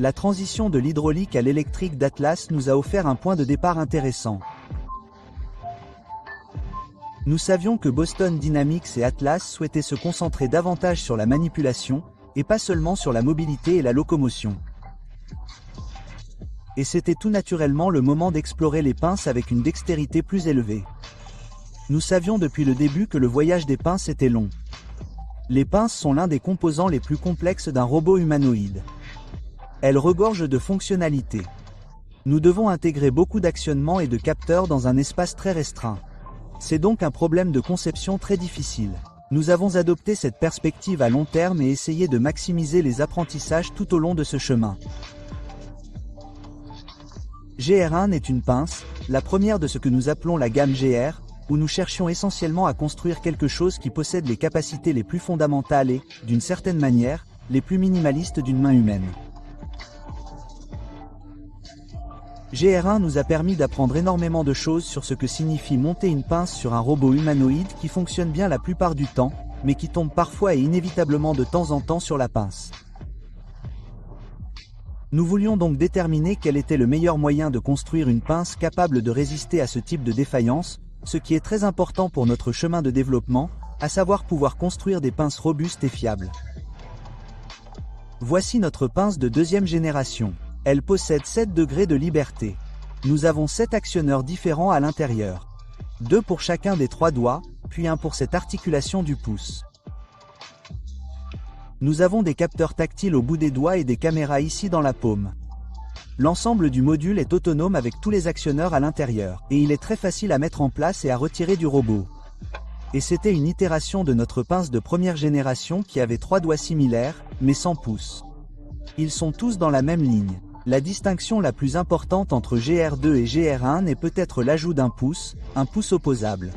La transition de l'hydraulique à l'électrique d'Atlas nous a offert un point de départ intéressant. Nous savions que Boston Dynamics et Atlas souhaitaient se concentrer davantage sur la manipulation, et pas seulement sur la mobilité et la locomotion. Et c'était tout naturellement le moment d'explorer les pinces avec une dextérité plus élevée. Nous savions depuis le début que le voyage des pinces était long. Les pinces sont l'un des composants les plus complexes d'un robot humanoïde. Elles regorgent de fonctionnalités. Nous devons intégrer beaucoup d'actionnements et de capteurs dans un espace très restreint. C'est donc un problème de conception très difficile. Nous avons adopté cette perspective à long terme et essayé de maximiser les apprentissages tout au long de ce chemin. GR1 est une pince, la première de ce que nous appelons la gamme GR, où nous cherchions essentiellement à construire quelque chose qui possède les capacités les plus fondamentales et, d'une certaine manière, les plus minimalistes d'une main humaine. GR1 nous a permis d'apprendre énormément de choses sur ce que signifie monter une pince sur un robot humanoïde qui fonctionne bien la plupart du temps, mais qui tombe parfois et inévitablement de temps en temps sur la pince. Nous voulions donc déterminer quel était le meilleur moyen de construire une pince capable de résister à ce type de défaillance, ce qui est très important pour notre chemin de développement, à savoir pouvoir construire des pinces robustes et fiables. Voici notre pince de deuxième génération. Elle possède 7 degrés de liberté. Nous avons 7 actionneurs différents à l'intérieur. 2 pour chacun des 3 doigts, puis 1 pour cette articulation du pouce. Nous avons des capteurs tactiles au bout des doigts et des caméras ici dans la paume. L'ensemble du module est autonome avec tous les actionneurs à l'intérieur, et il est très facile à mettre en place et à retirer du robot. Et c'était une itération de notre pince de première génération qui avait 3 doigts similaires, mais sans pouce. Ils sont tous dans la même ligne. La distinction la plus importante entre GR2 et GR1 est peut-être l'ajout d'un pouce, un pouce opposable.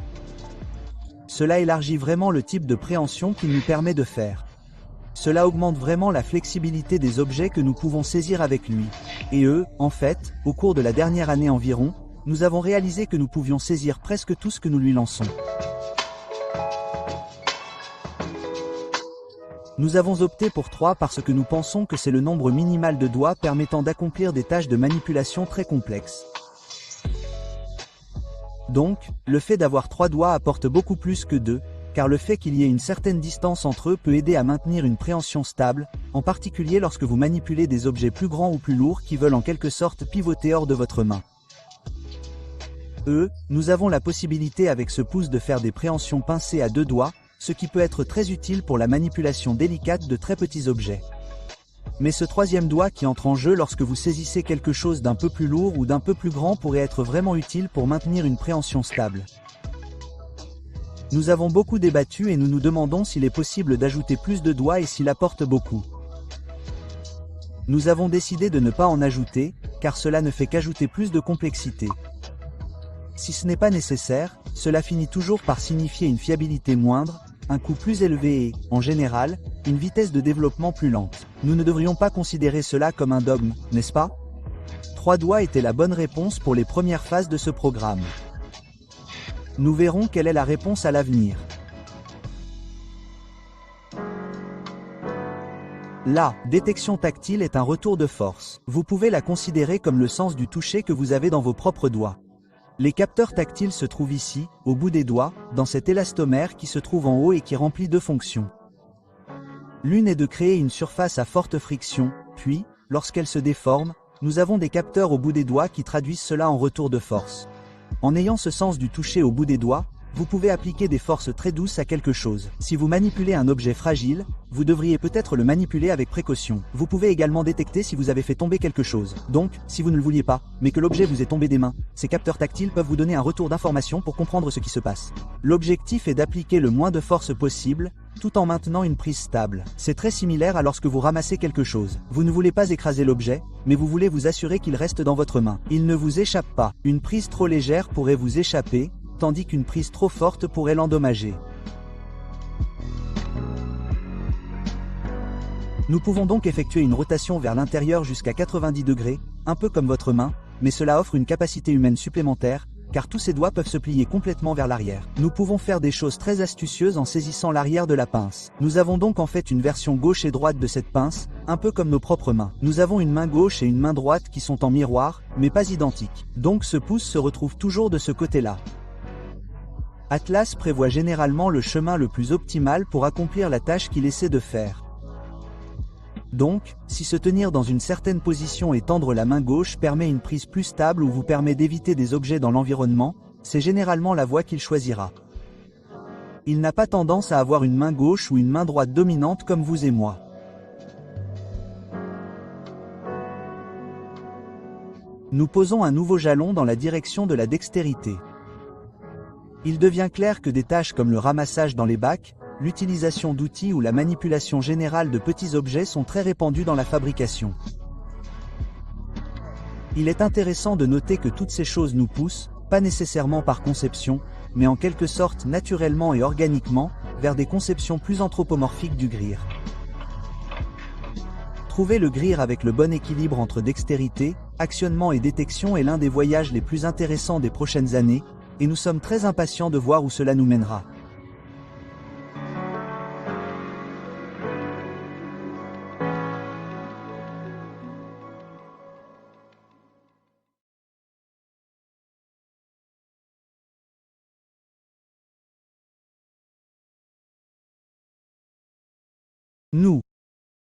Cela élargit vraiment le type de préhension qu'il nous permet de faire. Cela augmente vraiment la flexibilité des objets que nous pouvons saisir avec lui. Et en fait, au cours de la dernière année environ, nous avons réalisé que nous pouvions saisir presque tout ce que nous lui lançons. Nous avons opté pour 3 parce que nous pensons que c'est le nombre minimal de doigts permettant d'accomplir des tâches de manipulation très complexes. Donc, le fait d'avoir 3 doigts apporte beaucoup plus que 2, car le fait qu'il y ait une certaine distance entre eux peut aider à maintenir une préhension stable, en particulier lorsque vous manipulez des objets plus grands ou plus lourds qui veulent en quelque sorte pivoter hors de votre main. Nous avons la possibilité avec ce pouce de faire des préhensions pincées à 2 doigts, ce qui peut être très utile pour la manipulation délicate de très petits objets. Mais ce troisième doigt qui entre en jeu lorsque vous saisissez quelque chose d'un peu plus lourd ou d'un peu plus grand pourrait être vraiment utile pour maintenir une préhension stable. Nous avons beaucoup débattu et nous nous demandons s'il est possible d'ajouter plus de doigts et s'il apporte beaucoup. Nous avons décidé de ne pas en ajouter, car cela ne fait qu'ajouter plus de complexité. Si ce n'est pas nécessaire, cela finit toujours par signifier une fiabilité moindre, un coût plus élevé et, en général, une vitesse de développement plus lente. Nous ne devrions pas considérer cela comme un dogme, n'est-ce pas? 3 doigts était la bonne réponse pour les premières phases de ce programme. Nous verrons quelle est la réponse à l'avenir. La détection tactile est un retour de force. Vous pouvez la considérer comme le sens du toucher que vous avez dans vos propres doigts. Les capteurs tactiles se trouvent ici, au bout des doigts, dans cet élastomère qui se trouve en haut et qui remplit 2 fonctions. L'une est de créer une surface à forte friction, puis, lorsqu'elle se déforme, nous avons des capteurs au bout des doigts qui traduisent cela en retour de force. En ayant ce sens du toucher au bout des doigts, vous pouvez appliquer des forces très douces à quelque chose. Si vous manipulez un objet fragile, vous devriez peut-être le manipuler avec précaution. Vous pouvez également détecter si vous avez fait tomber quelque chose. Donc, si vous ne le vouliez pas, mais que l'objet vous est tombé des mains, ces capteurs tactiles peuvent vous donner un retour d'information pour comprendre ce qui se passe. L'objectif est d'appliquer le moins de force possible, tout en maintenant une prise stable. C'est très similaire à lorsque vous ramassez quelque chose. Vous ne voulez pas écraser l'objet, mais vous voulez vous assurer qu'il reste dans votre main. Il ne vous échappe pas. Une prise trop légère pourrait vous échapper, tandis qu'une prise trop forte pourrait l'endommager. Nous pouvons donc effectuer une rotation vers l'intérieur jusqu'à 90 degrés, un peu comme votre main, mais cela offre une capacité humaine supplémentaire, car tous ces doigts peuvent se plier complètement vers l'arrière. Nous pouvons faire des choses très astucieuses en saisissant l'arrière de la pince. Nous avons donc en fait une version gauche et droite de cette pince, un peu comme nos propres mains. Nous avons une main gauche et une main droite qui sont en miroir, mais pas identiques. Donc ce pouce se retrouve toujours de ce côté-là. Atlas prévoit généralement le chemin le plus optimal pour accomplir la tâche qu'il essaie de faire. Donc, si se tenir dans une certaine position et tendre la main gauche permet une prise plus stable ou vous permet d'éviter des objets dans l'environnement, c'est généralement la voie qu'il choisira. Il n'a pas tendance à avoir une main gauche ou une main droite dominante comme vous et moi. Nous posons un nouveau jalon dans la direction de la dextérité. Il devient clair que des tâches comme le ramassage dans les bacs, l'utilisation d'outils ou la manipulation générale de petits objets sont très répandues dans la fabrication. Il est intéressant de noter que toutes ces choses nous poussent, pas nécessairement par conception, mais en quelque sorte naturellement et organiquement, vers des conceptions plus anthropomorphiques du grir. Trouver le grir avec le bon équilibre entre dextérité, actionnement et détection est l'un des voyages les plus intéressants des prochaines années, et nous sommes très impatients de voir où cela nous mènera. Nous